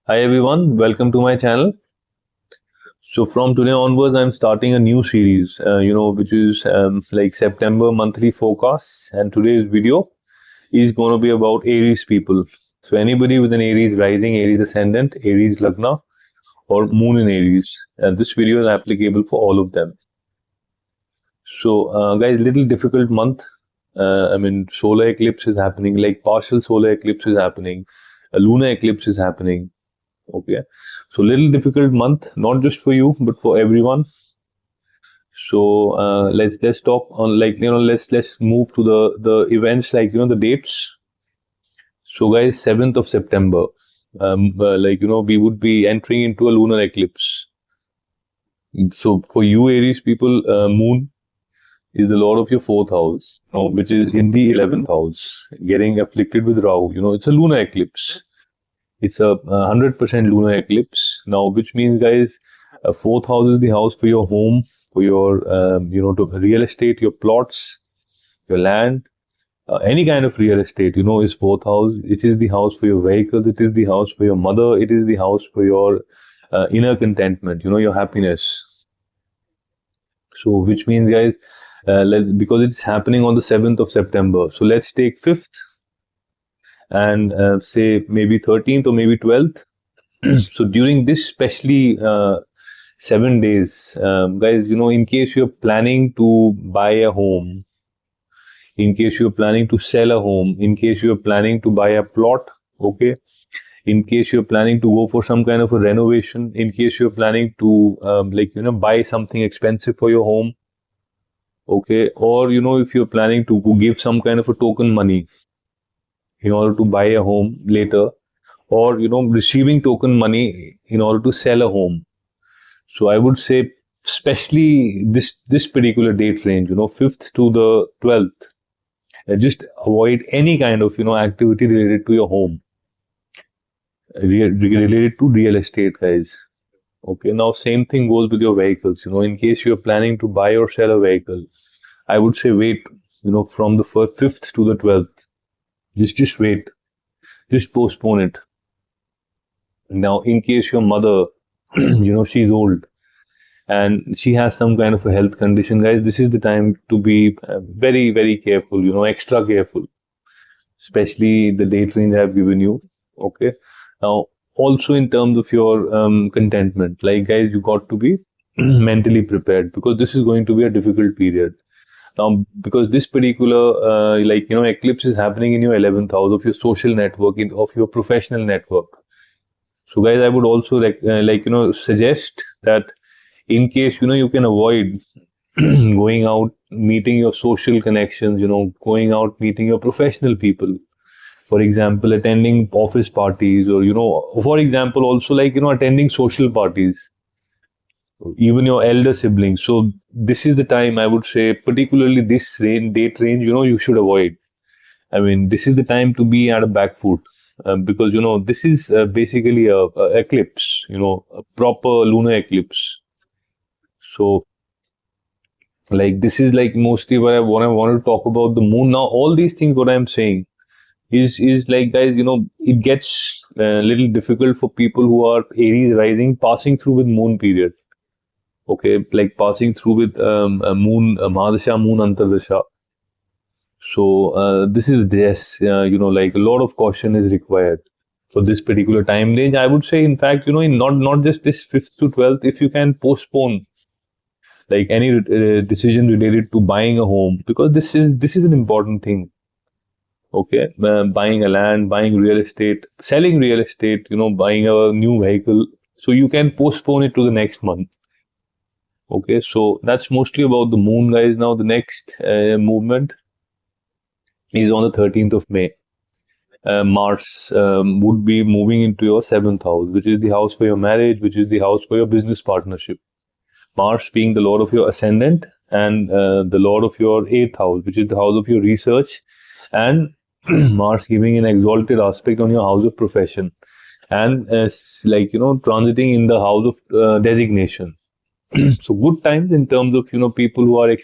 Hi everyone, welcome to my channel. So from today onwards, I'm starting a new series, which is like September monthly forecasts. And today's video is going to be about Aries people. So anybody with an Aries rising, Aries ascendant, Aries Lagna, or Moon in Aries. And this video is applicable for all of them. So guys, little difficult month. Solar eclipse is happening, like partial solar eclipse is happening, a lunar eclipse is happening. Okay, so little difficult month, not just for you but for everyone. So let's talk on, let's move to the events, the dates. So guys, 7th of September, we would be entering into a lunar eclipse. So for you Aries people, Moon is the lord of your 4th house, which is in the 11th house, getting afflicted with Rahu. It's a lunar eclipse. It's a 100% lunar eclipse now, which means, guys, 4th house is the house for your home, for your to real estate, your plots, your land, any kind of real estate. Is 4th house. It is the house for your vehicles. It is the house for your mother. It is the house for your inner contentment. Your happiness. So, which means, guys, because it's happening on the 7th of September. So let's take 5th. And say maybe 13th or maybe 12th. So during this especially 7 days, guys, in case you're planning to buy a home, in case you're planning to sell a home, in case you're planning to buy a plot, okay, in case you're planning to go for some kind of a renovation, in case you're planning to buy something expensive for your home, okay, or if you're planning to give some kind of a token money in order to buy a home later, or receiving token money in order to sell a home. So I would say especially this particular date range, 5th to the 12th, just avoid any kind of activity related to your home, related to real estate, guys. Okay, now same thing goes with your vehicles. In case you're planning to buy or sell a vehicle, I would say wait, from the 5th to the 12th. Just wait. Just postpone it. Now, in case your mother, she's old and she has some kind of a health condition, guys, this is the time to be very, very careful, extra careful, especially the date range I've given you. Okay. Now, also in terms of your contentment, like, guys, you got to be mentally prepared, because this is going to be a difficult period. Now, because this particular, eclipse is happening in your 11th house of your social network, of your professional network. So, guys, I would also suggest that in case, you can avoid going out, meeting your social connections, going out, meeting your professional people. For example, attending office parties, or, for example, also attending social parties, even your elder siblings. So this is the time, I would say, particularly this date range, you should avoid. I mean, this is the time to be at a back foot, because this is basically a eclipse, a proper lunar eclipse. So this is mostly what I want to talk about the moon. Now, all these things what I'm saying is like, guys, it gets a little difficult for people who are Aries rising, passing through with moon period. Okay, like passing through with moon, Mahadasha, moon Antardasha. So this is a lot of caution is required for this particular time range. I would say, in fact, in not just this 5th to 12th, if you can postpone any decision related to buying a home, because this is an important thing. Okay, buying a land, buying real estate, selling real estate, buying a new vehicle. So you can postpone it to the next month. Okay, so that's mostly about the moon, guys. Now the next movement is on the 13th of May. Mars would be moving into your 7th house, which is the house for your marriage, which is the house for your business partnership. Mars being the lord of your ascendant, and the lord of your 8th house, which is the house of your research, and Mars giving an exalted aspect on your house of profession, and transiting in the house of designation. So good times in terms of people who are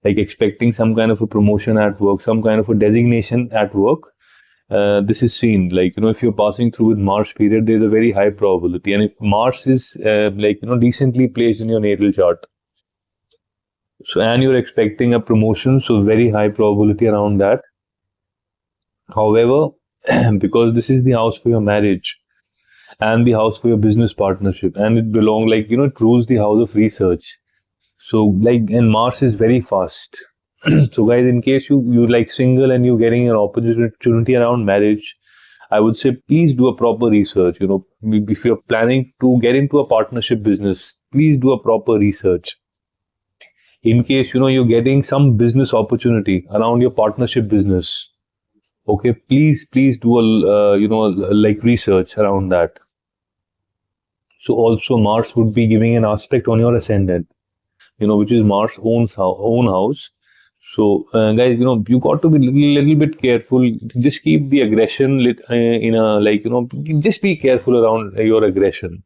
expecting some kind of a promotion at work, some kind of a designation at work, this is seen. Like, if you're passing through with Mars period, there's a very high probability. And if Mars is decently placed in your natal chart, so, and you're expecting a promotion, so very high probability around that. However, because this is the house for your marriage and the house for your business partnership, and it it rules the house of research. So, and Mars is very fast. So, guys, in case you like single and you're getting an opportunity around marriage, I would say please do a proper research. If you're planning to get into a partnership business, please do a proper research. In case you're getting some business opportunity around your partnership business, okay, please do a research around that. So also Mars would be giving an aspect on your ascendant, which is Mars' own house. So guys, you got to be little bit careful. Just keep the aggression just be careful around your aggression,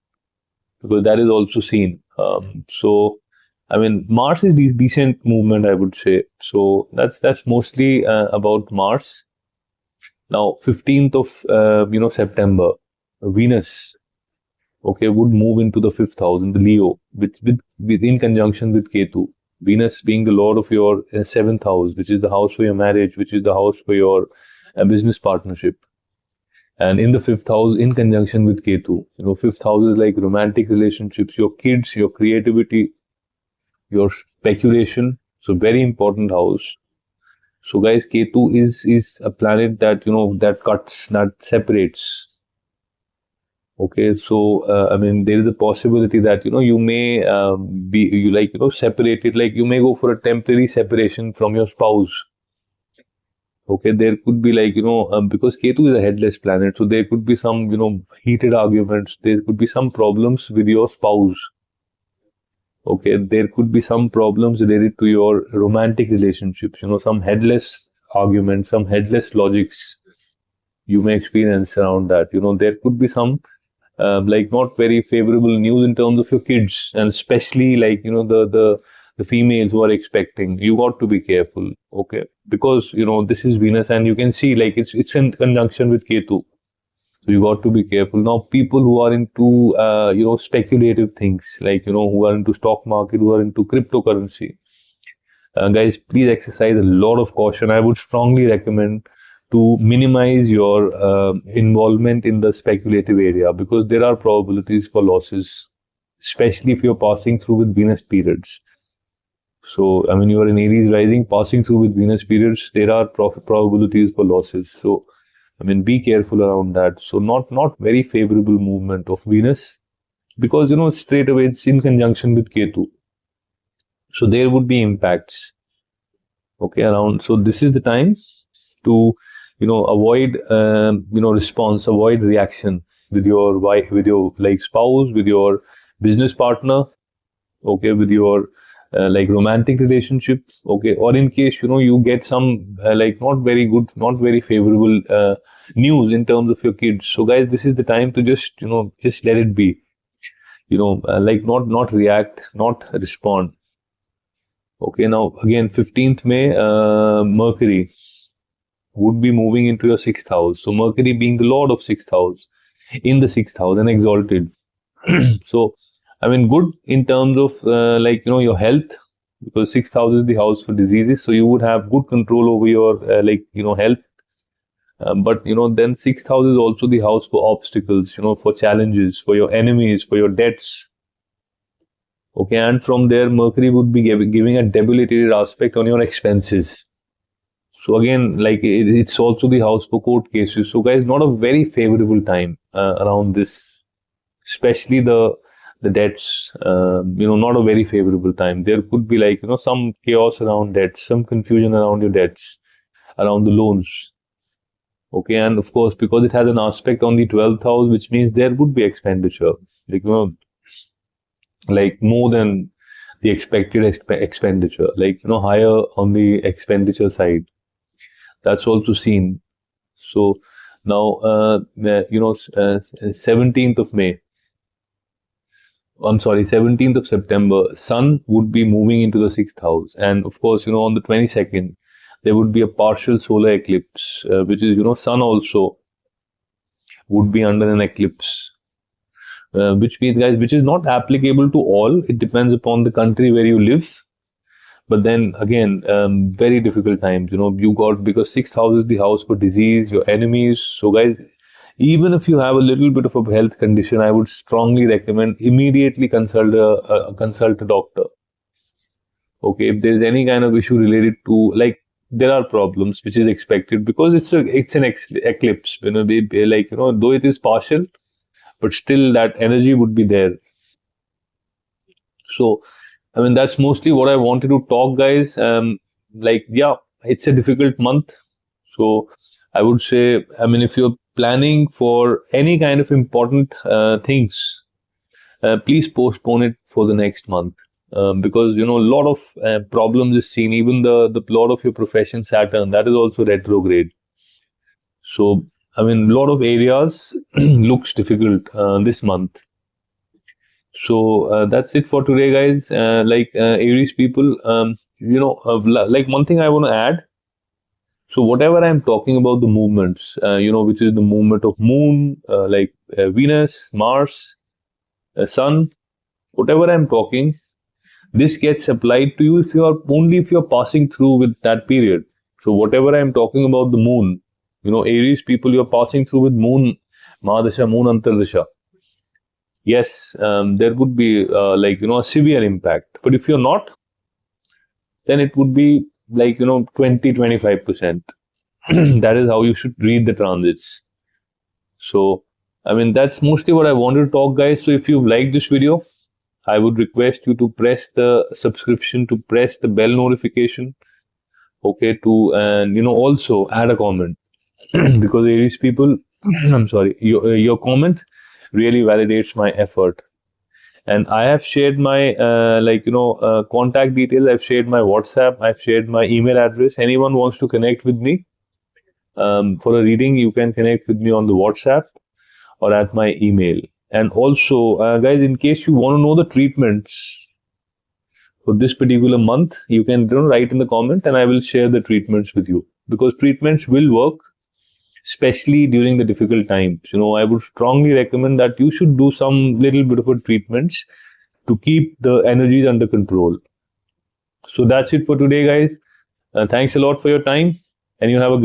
because that is also seen. So I mean, Mars is decent movement, I would say. So that's mostly about Mars. Now 15th of September, Venus, okay, would move into the 5th house in the Leo, with in conjunction with Ketu. Venus being the lord of your 7th house, which is the house for your marriage, which is the house for your business partnership. And in the 5th house, in conjunction with Ketu, 5th house is like romantic relationships, your kids, your creativity, your speculation. So very important house. So guys, Ketu is a planet that, that cuts, that separates. Okay, so I mean, there is a possibility that you may be separated. Like, you may go for a temporary separation from your spouse. Okay, there could be because Ketu is a headless planet, so there could be some heated arguments. There could be some problems with your spouse. Okay, there could be some problems related to your romantic relationships. Some headless arguments, some headless logics you may experience around that. There could be some not very favorable news in terms of your kids, and especially the females who are expecting. You got to be careful, okay, because this is Venus, and you can see it's in conjunction with Ketu, so you got to be careful. Now, people who are into speculative things, who are into stock market, who are into cryptocurrency, guys, please exercise a lot of caution. I would strongly recommend to minimize your involvement in the speculative area, because there are probabilities for losses, especially if you're passing through with Venus periods. So, I mean, you are in Aries rising, passing through with Venus periods, there are probabilities for losses. So, I mean, be careful around that. So, not very favorable movement of Venus, because, straight away it's in conjunction with Ketu. So, there would be impacts, okay, around. So, this is the time to avoid response, avoid reaction with your wife, with your spouse, with your business partner, okay, with your romantic relationship, okay, or in case you get some not very good, not very favorable news in terms of your kids. So guys, this is the time to just let it be, not react, not respond. Okay, now again 15th May, Mercury would be moving into your 6th house. So Mercury being the lord of 6th house, in the 6th house and exalted. So, I mean, good in terms of your health, because 6th house is the house for diseases. So you would have good control over your health. But then 6th house is also the house for obstacles, for challenges, for your enemies, for your debts. Okay, and from there Mercury would be giving a debilitated aspect on your expenses. So again, it's also the house for court cases. So guys, not a very favorable time around this, especially the debts. Not a very favorable time. There could be some chaos around debts, some confusion around your debts, around the loans. Okay, and of course, because it has an aspect on the 12th house, which means there would be expenditure, more than the expected expenditure, higher on the expenditure side. That's also seen. So now, 17th of May, I'm sorry, 17th of September, Sun would be moving into the 6th house. And of course, on the 22nd, there would be a partial solar eclipse, which is, sun also would be under an eclipse. Which means, guys, which is not applicable to all. It depends upon the country where you live. But then again, very difficult times. You got, because 6th house is the house for disease, your enemies. So, guys, even if you have a little bit of a health condition, I would strongly recommend immediately consult a doctor. Okay, if there is any kind of issue related to, like, there are problems which is expected, because it's an eclipse. Though it is partial, but still that energy would be there. So, I mean, that's mostly what I wanted to talk, guys. It's a difficult month. So I would say, I mean, if you're planning for any kind of important things, please postpone it for the next month. Because, a lot of problems is seen. Even the plot of your profession, Saturn, that is also retrograde. So, I mean, a lot of areas looks difficult this month. So that's it for today, guys. Aries people, like one thing I want to add. So whatever I'm talking about the movements, which is the movement of moon, Venus, Mars, Sun, whatever I'm talking, this gets applied to you if you're passing through with that period. So whatever I'm talking about the moon, Aries people, you're passing through with moon, Mahadasha, moon Antardasha. Yes, there would be a severe impact. But if you're not, then it would be 20-25%. That is how you should read the transits. So, I mean, that's mostly what I wanted to talk, guys. So if you liked this video, I would request you to press the subscription, to press the bell notification, okay, and also add a comment. Because Aries people, I'm sorry, your comment really validates my effort. And I have shared my contact details. I've shared my WhatsApp. I've shared my email address. Anyone wants to connect with me for a reading, you can connect with me on the WhatsApp or at my email. And also, guys, in case you want to know the treatments for this particular month, you can write in the comment and I will share the treatments with you, because treatments will work, especially during the difficult times. I would strongly recommend that you should do some little bit of a treatments to keep the energies under control. So that's it for today, guys. Thanks a lot for your time, and you have a great